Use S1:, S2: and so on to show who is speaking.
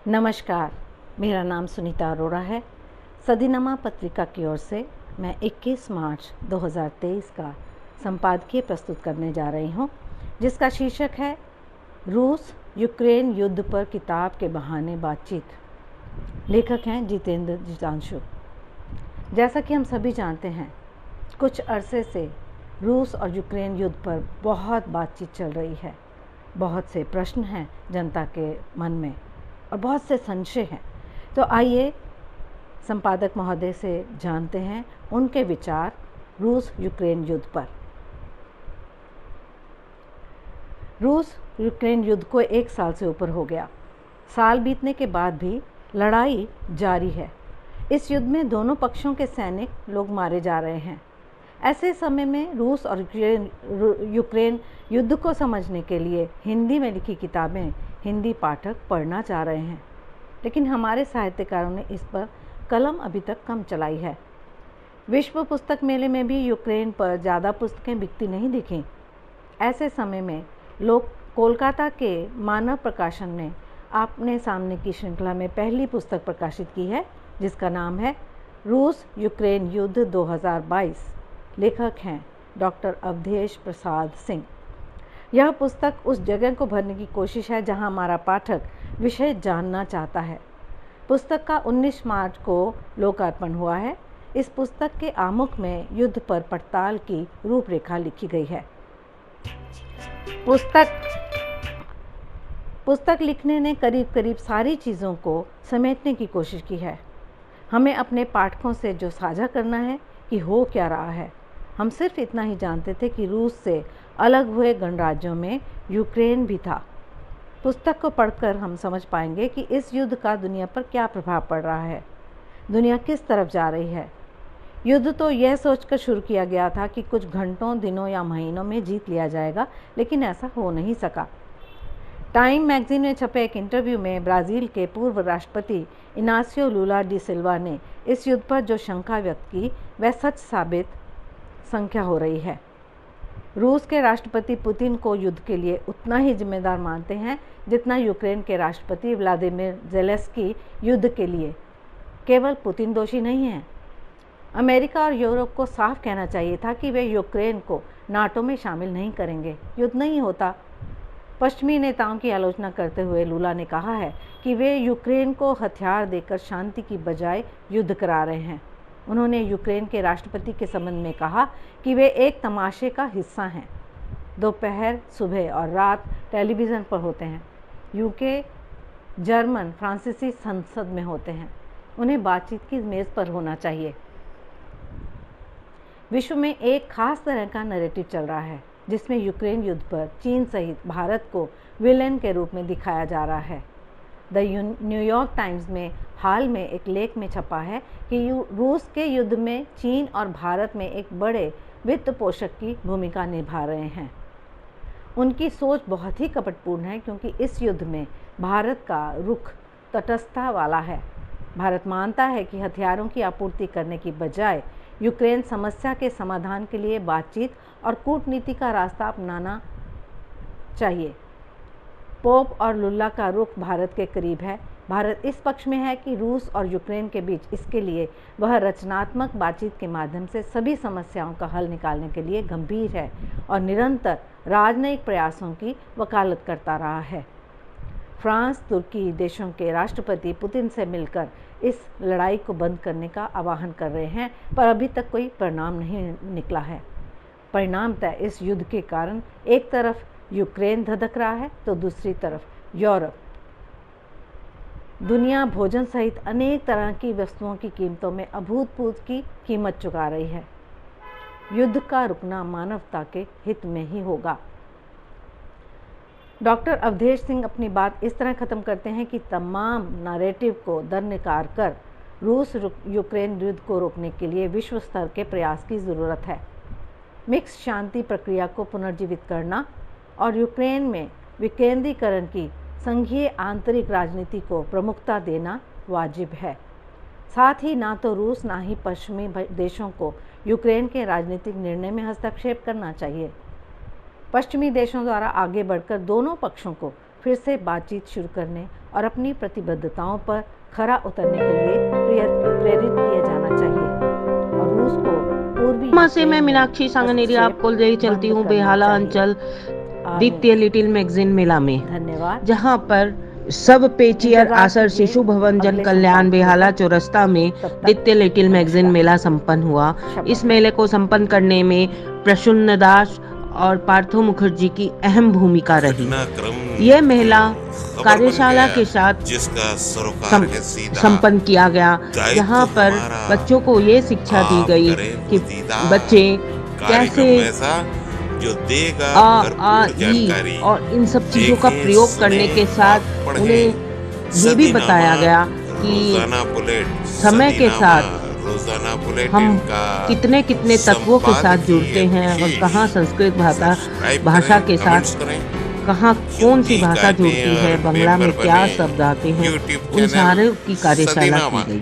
S1: नमस्कार, मेरा नाम सुनीता अरोड़ा है। सदीनमा पत्रिका की ओर से मैं 21 मार्च 2023 का संपादकीय प्रस्तुत करने जा रही हूँ, जिसका शीर्षक है रूस यूक्रेन युद्ध पर किताब के बहाने बातचीत। लेखक हैं जितेंद्र जितांशु। जैसा कि हम सभी जानते हैं, कुछ अरसे से रूस और यूक्रेन युद्ध पर बहुत बातचीत चल रही है। बहुत से प्रश्न हैं जनता के मन में और बहुत से संशय हैं। तो आइए संपादक महोदय से जानते हैं उनके विचार रूस यूक्रेन युद्ध पर। रूस यूक्रेन युद्ध को 1 साल से ऊपर हो गया। साल बीतने के बाद भी लड़ाई जारी है। इस युद्ध में दोनों पक्षों के सैनिक लोग मारे जा रहे हैं। ऐसे समय में रूस और यूक्रेन युद्ध को समझने के लिए हिंदी में लिखी किताबें हिंदी पाठक पढ़ना चाह रहे हैं, लेकिन हमारे साहित्यकारों ने इस पर कलम अभी तक कम चलाई है। विश्व पुस्तक मेले में भी यूक्रेन पर ज़्यादा पुस्तकें बिकती नहीं दिखीं। ऐसे समय में लोग कोलकाता के मानव प्रकाशन ने अपने सामने की श्रृंखला में पहली पुस्तक प्रकाशित की है, जिसका नाम है रूस यूक्रेन युद्ध 2022। लेखक हैं डॉक्टर अवधेश प्रसाद सिंह। यह पुस्तक उस जगह को भरने की कोशिश है जहां हमारा पाठक विषय जानना चाहता है। पुस्तक का 19 मार्च को लोकार्पण हुआ है। इस पुस्तक के आमुख में युद्ध पर पड़ताल की रूपरेखा लिखी गई है। पुस्तक लिखने ने करीब करीब सारी चीज़ों को समेटने की कोशिश की है। हमें अपने पाठकों से जो साझा करना है कि हो क्या रहा है। हम सिर्फ इतना ही जानते थे कि रूस से अलग हुए गणराज्यों में यूक्रेन भी था। पुस्तक को पढ़कर हम समझ पाएंगे कि इस युद्ध का दुनिया पर क्या प्रभाव पड़ रहा है, दुनिया किस तरफ जा रही है। युद्ध तो यह सोचकर शुरू किया गया था कि कुछ घंटों, दिनों या महीनों में जीत लिया जाएगा, लेकिन ऐसा हो नहीं सका। टाइम मैगजीन में छपे एक इंटरव्यू में ब्राज़ील के पूर्व राष्ट्रपति इनासियो लुला डी सिल्वा ने इस युद्ध पर जो शंका व्यक्त की, वह सच साबित संख्या हो रही है। रूस के राष्ट्रपति पुतिन को युद्ध के लिए उतना ही जिम्मेदार मानते हैं जितना यूक्रेन के राष्ट्रपति व्लादिमीर ज़ेलेंस्की युद्ध के लिए। केवल पुतिन दोषी नहीं है। अमेरिका और यूरोप को साफ कहना चाहिए था कि वे यूक्रेन को नाटो में शामिल नहीं करेंगे, युद्ध नहीं होता। पश्चिमी नेताओं की आलोचना करते हुए लुला ने कहा है कि वे यूक्रेन को हथियार देकर शांति की बजाय युद्ध करा रहे हैं। उन्होंने यूक्रेन के राष्ट्रपति के संबंध में कहा कि वे एक तमाशे का हिस्सा हैं। दोपहर, सुबह और रात टेलीविज़न पर होते हैं। यूके, जर्मन, फ्रांसीसी संसद में होते हैं। उन्हें बातचीत की मेज़ पर होना चाहिए। विश्व में एक खास तरह का नैरेटिव चल रहा है, जिसमें यूक्रेन युद्ध पर चीन सहित भारत को विलेन के रूप में दिखाया जा रहा है। द न्यूयॉर्क टाइम्स में हाल में एक लेख में छपा है कि रूस के युद्ध में चीन और भारत में एक बड़े वित्त पोषक की भूमिका निभा रहे हैं। उनकी सोच बहुत ही कपटपूर्ण है, क्योंकि इस युद्ध में भारत का रुख तटस्थता वाला है। भारत मानता है कि हथियारों की आपूर्ति करने की बजाय यूक्रेन समस्या के समाधान के लिए बातचीत और कूटनीति का रास्ता अपनाना चाहिए। पोप और लुल्ला का रुख भारत के करीब है। भारत इस पक्ष में है कि रूस और यूक्रेन के बीच इसके लिए वह रचनात्मक बातचीत के माध्यम से सभी समस्याओं का हल निकालने के लिए गंभीर है और निरंतर राजनयिक प्रयासों की वकालत करता रहा है। फ्रांस, तुर्की देशों के राष्ट्रपति पुतिन से मिलकर इस लड़ाई को बंद करने का आह्वान कर रहे हैं, पर अभी तक कोई परिणाम नहीं निकला है। परिणामतः इस युद्ध के कारण एक तरफ यूक्रेन धधक रहा है तो दूसरी तरफ यूरोप। दुनिया भोजन सहित अनेक तरह की वस्तुओं की कीमतों में अभूतपूर्व की कीमत चुका रही है। युद्ध का रुकना मानवता के हित में ही होगा। डॉक्टर अवधेश सिंह अपनी बात इस तरह ख़त्म करते हैं कि तमाम नैरेटिव को दरकिनार कर रूस यूक्रेन युद्ध को रोकने के लिए विश्व स्तर के प्रयास की ज़रूरत है। मिक्स शांति प्रक्रिया को पुनर्जीवित करना और यूक्रेन में विकेंद्रीकरण की संघीय आंतरिक राजनीति को प्रमुखता देना वाजिब है। साथ ही ना तो रूस ना ही पश्चिमी देशों को यूक्रेन के राजनीतिक निर्णय में हस्तक्षेप करना चाहिए। पश्चिमी देशों द्वारा आगे बढ़कर दोनों पक्षों को फिर से बातचीत शुरू करने और अपनी प्रतिबद्धताओं पर खरा उतरने के लिए प्रेरित किया जाना चाहिए। और रूस को पूर्वी
S2: से मैं मीनाक्षी सांगनेरी आपको ले चलती हूँ बेहाला अंचल द्वितीय लिटिल मैगजीन मेला में।
S1: धन्यवाद।
S2: जहाँ पर सब पेचियर आसर शिशु भवन जन कल्याण बेहाला चौरस्ता में द्वितीय लिटिल मैगजीन मेला संपन्न हुआ। इस मेले को संपन्न करने में प्रसून्न दास और पार्थो मुखर्जी की अहम भूमिका रही। यह मेला कार्यशाला के साथ संपन्न किया गया, जहाँ पर बच्चों को ये शिक्षा दी गई कि बच्चे कैसे
S3: जो देगा
S2: आ ई और इन सब चीजों का प्रयोग करने के साथ उन्हें ये भी बताया गया कि समय के साथ हम कितने कितने तत्वों के साथ जुड़ते हैं और कहाँ संस्कृत भाषा के साथ कहाँ कौन सी भाषा जुड़ती है, बंगला में क्या शब्द आते हैं, उन सारे की कार्यशाला की गई।